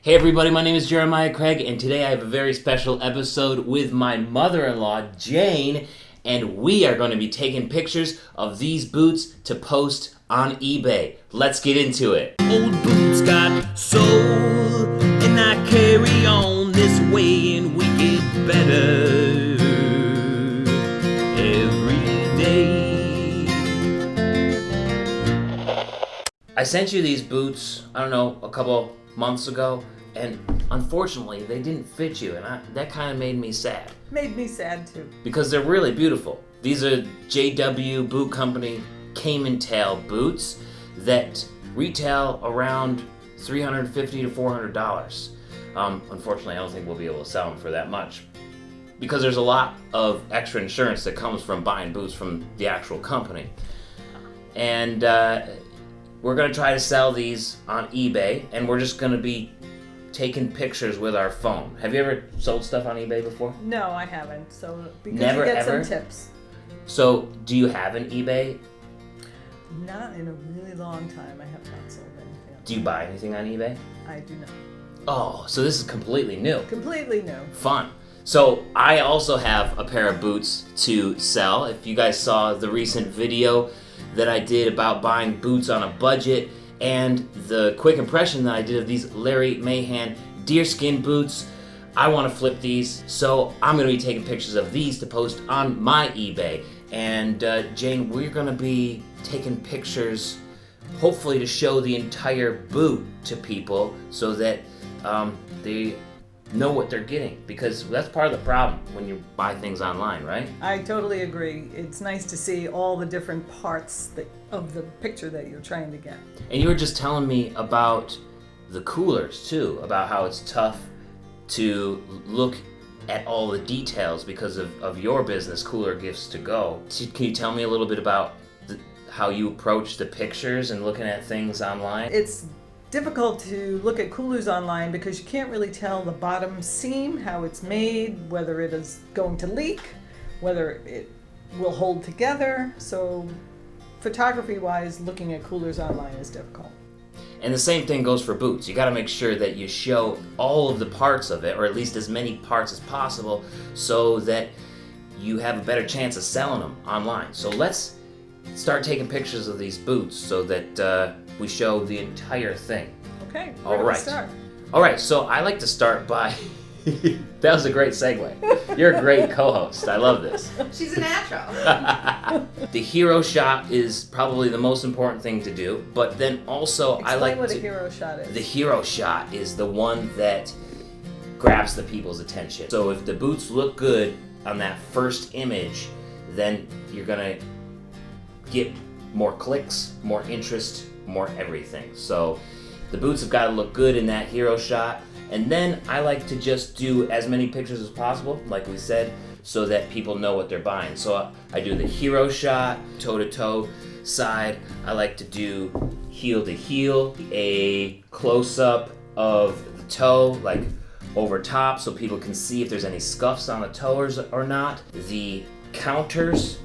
Hey everybody, my name is Jeremiah Craig, and today I have a very special episode with my mother-in-law, Jane, and we are going to be taking pictures of these boots to post on eBay. Let's get into it. Old boots got soul, and I carry on this way, and we get better every day. I sent you these boots, I don't know, a couple months ago, and unfortunately they didn't fit you, and that kind of made me sad. Made me sad too. Because they're really beautiful. These are JW Boot Company Caiman tail boots that retail around $350 to $400. Unfortunately, I don't think we'll be able to sell them for that much because there's a lot of extra insurance that comes from buying boots from the actual company. And we're going to try to sell these on eBay, and we're just going to be taking pictures with our phone. Have you ever sold stuff on eBay before? No, I haven't. So because Never, you get ever? some tips. So, do you have an eBay? Not in a really long time. I have not sold anything. Do you buy anything on eBay? I do not. Oh, so this is completely new. Completely new. Fun. So I also have a pair of boots to sell. If you guys saw the recent video that I did about buying boots on a budget and the quick impression that I did of these Larry Mahan deerskin boots, I want to flip these, so I'm going to be taking pictures of these to post on my eBay. And Jane, we're going to be taking pictures, hopefully to show the entire boot to people so that they know what they're getting, because that's part of the problem when you buy things online, right? I totally agree. It's nice to see all the different parts of the picture that you're trying to get. And you were just telling me about the coolers too, about how it's tough to look at all the details because of your business, Cooler Gifts to Go. Can you tell me a little bit about how you approach the pictures and looking at things online? It's difficult to look at coolers online because you can't really tell the bottom seam, how it's made, whether it is going to leak, whether it will hold together. So photography-wise, looking at coolers online is difficult. And the same thing goes for boots. You got to make sure that you show all of the parts of it, or at least as many parts as possible, so that you have a better chance of selling them online. So let's start taking pictures of these boots so that we show the entire thing. Okay, All where do we right. start? All right, so I like to start by... That was a great segue. You're a great co-host. I love this. She's a natural. The hero shot is probably the most important thing to do, but then also I like Explain what to... a hero shot is. The hero shot is the one that grabs the people's attention. So if the boots look good on that first image, then you're gonna get more clicks, more interest, more everything. So the boots have got to look good in that hero shot. And then I like to just do as many pictures as possible, like we said, so that people know what they're buying. So I do the hero shot, toe-to-toe side. I like to do heel to heel, a close-up of the toe, like over top, so people can see if there's any scuffs on the toes or not. The counters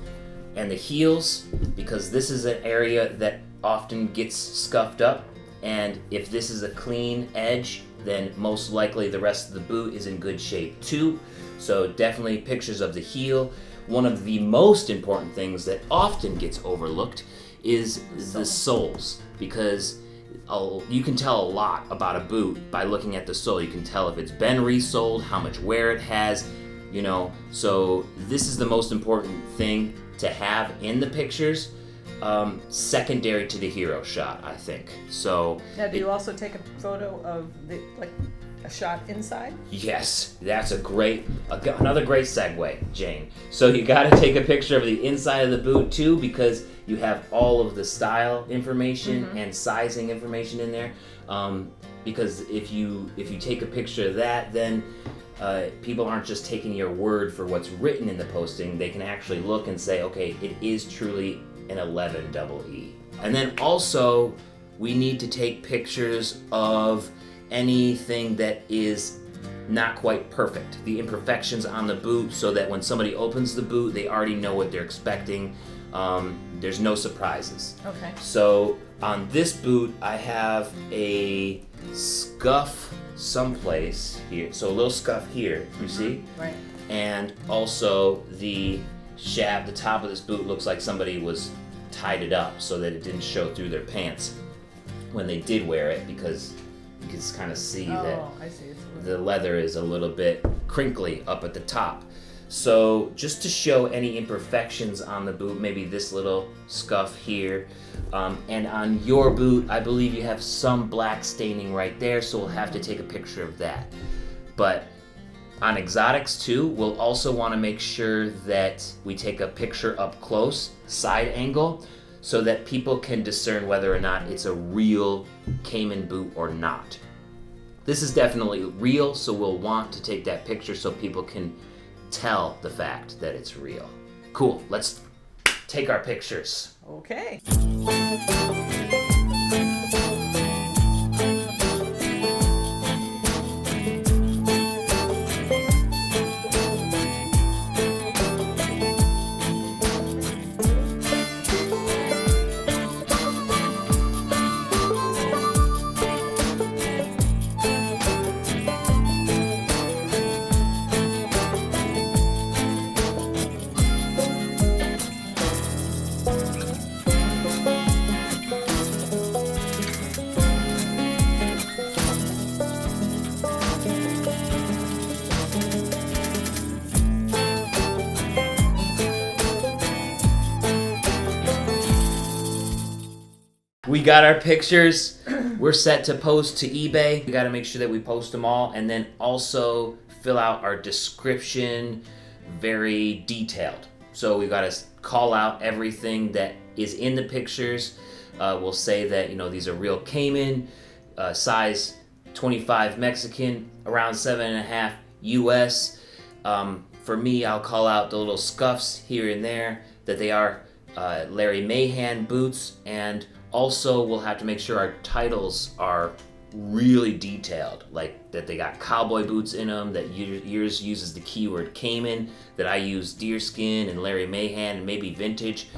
and the heels, because this is an area that often gets scuffed up, and if this is a clean edge, then most likely the rest of the boot is in good shape too. So definitely pictures of the heel. One of the most important things that often gets overlooked is the soles, because you can tell a lot about a boot by looking at the sole. You can tell if it's been resoled, how much wear it has, so this is the most important thing to have in the pictures, secondary to the hero shot, I think. So now, do you also take a photo of a shot inside? Yes, that's another great segue, Jane. So you got to take a picture of the inside of the boot too, because you have all of the style information and sizing information in there. Because if you take a picture of that, then people aren't just taking your word for what's written in the posting. They can actually look and say, okay, it is truly an 11 double E. And then also, we need to take pictures of anything that is not quite perfect, the imperfections on the boot, so that when somebody opens the boot, they already know what they're expecting. There's no surprises. Okay. So on this boot, I have a scuff someplace here. So a little scuff here, you see? Right. And also the shaft, the top of this boot looks like somebody was tied it up so that it didn't show through their pants when they did wear it, because you can kind of see that I see. the leather is a little bit crinkly up at the top. So just to show any imperfections on the boot, maybe this little scuff here, and on your boot, I believe you have some black staining right there, so we'll have to take a picture of that. But on exotics too, we'll also want to make sure that we take a picture up close, side angle, so that people can discern whether or not it's a real Caiman boot or not. This is definitely real, so we'll want to take that picture so people can tell the fact that it's real. Cool, let's take our pictures. Okay. We got our pictures. We're set to post to eBay. We got to make sure that we post them all, and then also fill out our description, very detailed. So we got to call out everything that is in the pictures. We'll say that, you know, these are real Caiman, size 25 Mexican, around 7.5 US. For me, I'll call out the little scuffs here and there, that they are Larry Mahan boots, and also we'll have to make sure our titles are really detailed, like that they got cowboy boots in them, that yours uses the keyword Caiman, that I use deerskin and Larry Mahan and maybe vintage.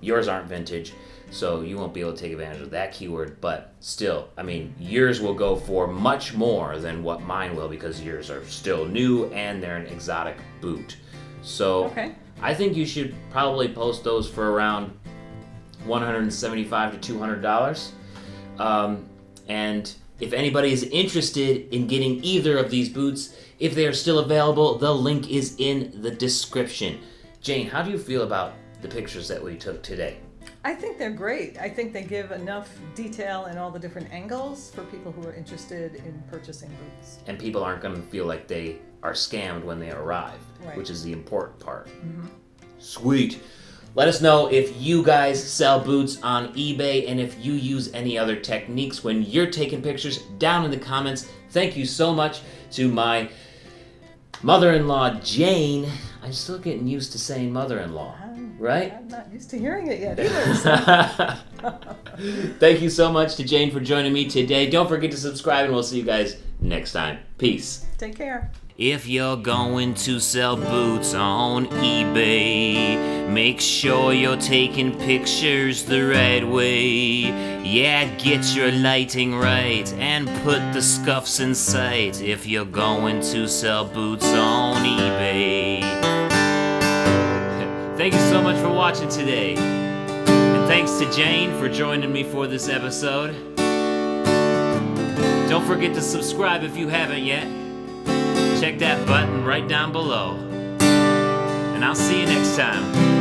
Yours aren't vintage, so you won't be able to take advantage of that keyword, but still, I mean, yours will go for much more than what mine will, because yours are still new and they're an exotic boot. So Okay. I think you should probably post those for around $175 to $200. And if anybody is interested in getting either of these boots, if they are still available, the link is in the description. Jane, how do you feel about the pictures that we took today? I think they're great. I think they give enough detail in all the different angles for people who are interested in purchasing boots. And people aren't going to feel like they are scammed when they arrive, Right. which is the important part. Sweet. Let us know if you guys sell boots on eBay and if you use any other techniques when you're taking pictures down in the comments. Thank you so much to my mother-in-law, Jane. I'm still getting used to saying mother-in-law, right? I'm not used to hearing it yet either. So. Thank you so much to Jane for joining me today. Don't forget to subscribe, and we'll see you guys next time. Peace. Take care. If you're going to sell boots on eBay, make sure you're taking pictures the right way. Yeah, get your lighting right and put the scuffs in sight if you're going to sell boots on eBay. Thank you so much for watching today. And thanks to Jane for joining me for this episode. Don't forget to subscribe if you haven't yet. Check that button right down below. And I'll see you next time.